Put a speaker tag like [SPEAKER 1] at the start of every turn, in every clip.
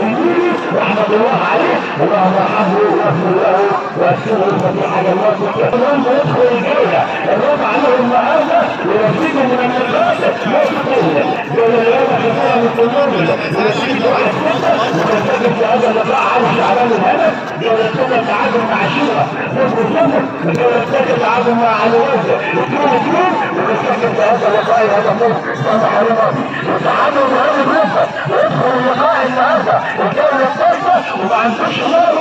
[SPEAKER 1] النيلي رحمه الله عليه، اللهم ارحمه واغفر له واسكنه فتيح جنات الرب يدخل الجوله، الرب عليهم مآبه ويزيدهم من النقاط ما تقول بين اليوم خساره من النور ويزيد على السنه ويرتكب في هذا اللقاء على شعبان الهدف ويرتكب تعادل مع شيره ضد الجنه ويرتكب تعادل مع علي وجه اثنين ويرتكب في هذا اللقاء هذا النص صالح حرماتي وتعادل بهذه النقطه ويدخل اللقاء النهارده الجوله الثالثه وما عندوش مره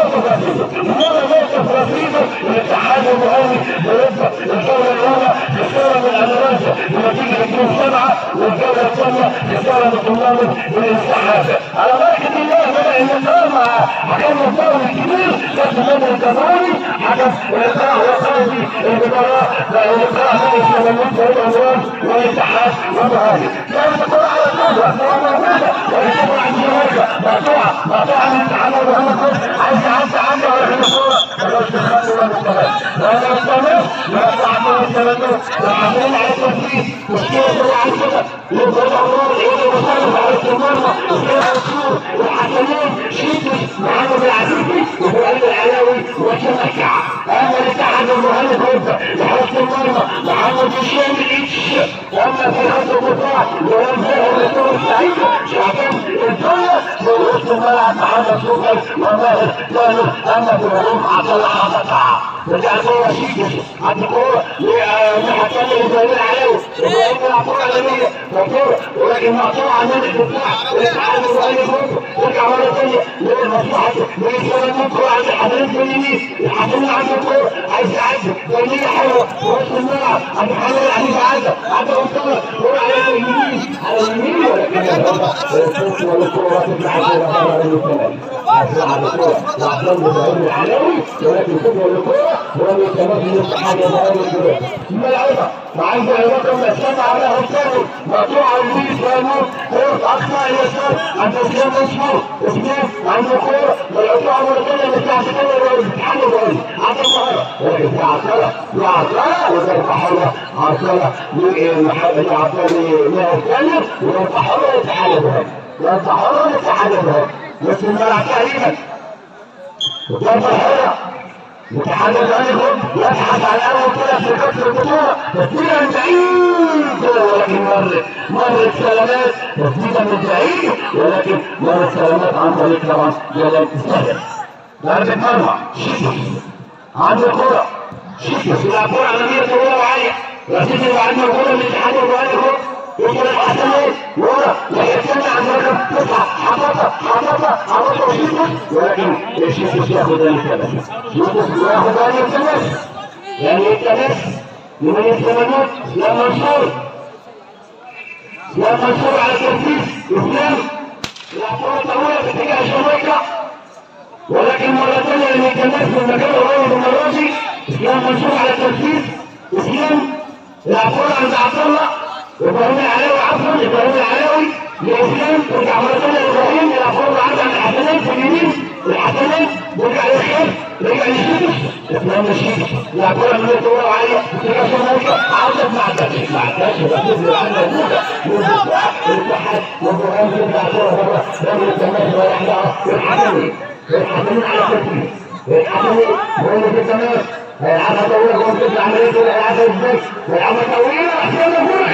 [SPEAKER 1] نقطه رصيده الاتحاد المهني ويبدا الجوله الاولى خساره من الامارات بنتيجه 2-7 والجوله الثانيه خساره من طلاب الانسحاب. على بركه الله بدا اللقاء مع حكم الدوري الكبير كابتن نادر الكبراني حكم اللقاء وقاضي المباراه اللقاء بين الشماليين والامراض والاتحاد والمهني. كانت الكره على الكوره موجوده والكوره عند جمايكا مقطوعه من الاتحاد والمهني عايز يعدي عنه ولكن الكوره مالوش تخلي ولا مستمر ولا مستمر يطلع من الثلاثه وحاطين على التنفيذ مشكله هو عايز كده يبقى الامور ايه وصلت على المرمى وكده الصور والحكمين شيتوس محمد العزيزي وابراهيم العلاوي وشمكع. اما الاتحاد المهني بيبدا لحراسه المرمى محمد هشام الاتش. اما في خط الدفاع ورمزها الدكتور السعيد شعبان الدنيا ووسط الملعب محمد شوقي وماهر كانوا. اما في الهجوم عبد الله حمزه رجعت له شيتوس عند الكوره لحكم ابراهيم العلاوي ابراهيم يلعب كوره اماميه مقطوعه ولكن مقطوعه من الدفاع والاتحاد المهني رجع مره ثانيه لمصلحه من كوره عند الحضرين في اليمين الحضرين عند الكوره عايز يعدي تمريره حلوه وسط الملعب عند محمد العزيز عدى اسامه كوره على اليمين ولكن والكوره تطلع بره الكوره على الكوره وعبد ابراهيم العلاوي ولكن فوتبول الكوره ولم يتمكن من الاتحاد المهني الملعوبه وعايز الرقم السابع على الثاني مقطوعه لويس فانور كوره اقصى اليسار عند اسلام مشهور اسلام عند الكوره ملعوبه مره ثانيه بتاعت الاتحاد المهني عند الظهر ولكن في عطله وضربه حره عطله لمحمد عبد الله الثاني وضربه حره للاتحاد المهني ضربه حره للاتحاد المهني بس الملعب تقريبا ضربه حره الاتحاد المهني يبحث عن اول كره في كسر البطوله تسديده من بعيد ولكن مرت سلامات تسديده من بعيد ولكن مرت سلامات عن طريق طبعا جلال السهل. ضربه مرمى شيتوس عنده كره شيتوس يلعب كره اماميه طويله وعاليه رصيد اللي عنده كره من الاتحاد المهني يوصل الحسنين ورا ويتسمع عن رقم 9 حطها شيتوس ولكن شيتوس ياخذ التماس يعني التماس لمن يستمنون يا منصور على التنفيذ اسلام الكره طويله في اتجاه جامايكا ولكن مره ثانيه لم يتماس من مكان قريب المره دي اسلام منصور على التنفيذ اسلام الكره عند عبد الله ابراهيم العلاوي لاسلام رجع مره ثانيه لابراهيم يلعب كره عند الحسنين في اليمين الحسنين رجع للخير رجع للشيتوس اسلام الشيتوس يلعب كره من الكوره وعاليه اتجاه جامايكا عدت ما عدتش بس عندنا الاتحاد وابراهيم يرجع كره بره ضربه التماس ويحيى الحسنين على التنفيذ الحسنين وين في التماس هيلعبها طويله جوه تطلع عمليه هيلعبها ازاي؟ هيلعبها طويله عشان الكوره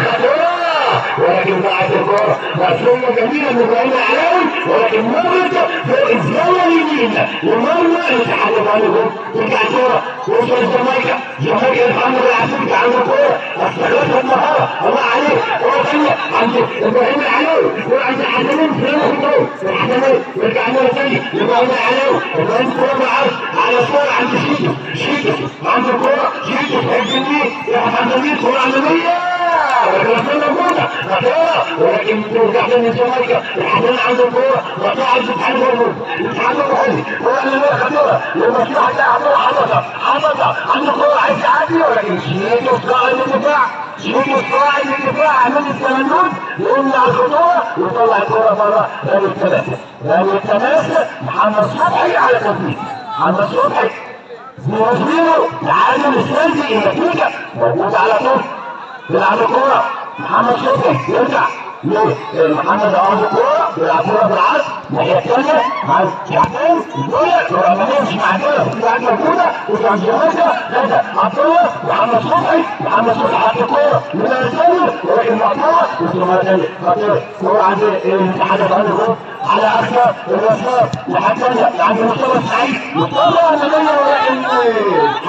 [SPEAKER 1] خطيره ولكن بعد الكوره مسؤوليه جميله من ابراهيم العلاوي ولكن مرت فوق الزاويه اليمين ومرمى الاتحاد المهني ترجع الكوره توصل جامايكا محمد العزيزي عنده كوره استغلتها النهارده الله عليه كوره ثانيه عند ابراهيم العلاوي وعند الحسنين في الجول الحسنين يرجع مره ثانيه لابراهيم العلاوي ابراهيم كوره بالعرض على كوره عند شيتوس عنده كوره شيتوس هيجنيه يا حسنين كوره اماميه ولكن ترجع من جامايكا الحسنين عنده الكوره وطلع الاتحاد المهني كوره اماميه خطيره لمصلحه عبد الله حمزه عنده كوره عايز يعدي ولكن شيتوس قائد الدفاع امام التمنون يمنع الخطوره ويطلع الكوره بره رمي التماس محمد صبحي على تنفيذ محمد صبحي بيوصله تعادل السلبي النتيجه موجود على طول يلعب الكوره محمد صبحي يرجع محمد عوض الكوره بيلعب كوره بالعكس الناحيه الثانيه عايز شعبان دول لما نمشي مع دول في لعيبه موجوده وكان جماعه هذا عبد الله محمد صبحي حط الكوره من الثاني ولكن مقطوعه وثم ثاني خطير كوره عند الاتحاد الغربي على اخر الرصاص لحد عند مصطفى سعيد مصطفى عمليه ولكن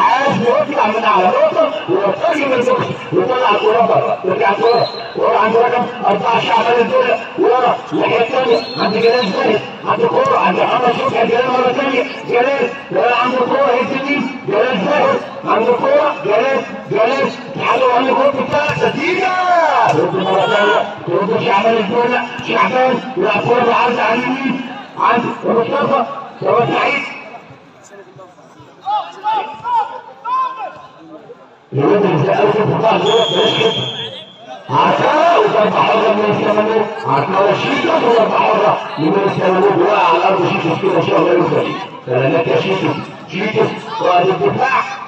[SPEAKER 1] عايز يطلع من على نقطه ويرتجي من البوكس ويطلع الكوره بره يرجع الكوره ورا عند رقم 4 شعبان الدولة ورا الناحيه الثانيه عند جلال زاهد عند الكوره عند محمد صبحي جلال مره ثانيه جلال عند الكوره هيك جلال زاهد عند الكوره جلال تحلوا عن الكوره بتاعك سديده رد مره ثانيه ترد شعبان الدولة شعبان يلعب كوره بالعرض على اليمين عند مصطفى سعيد يرد الزقاوي في بعض الوقت عطاء وضربة حرة من الثمانية عطاء وشيكا وضربة حرة من الثمانية وقع على الأرض شيكس كده شغل يوسف سلامات يا شيكس وقت الدفاع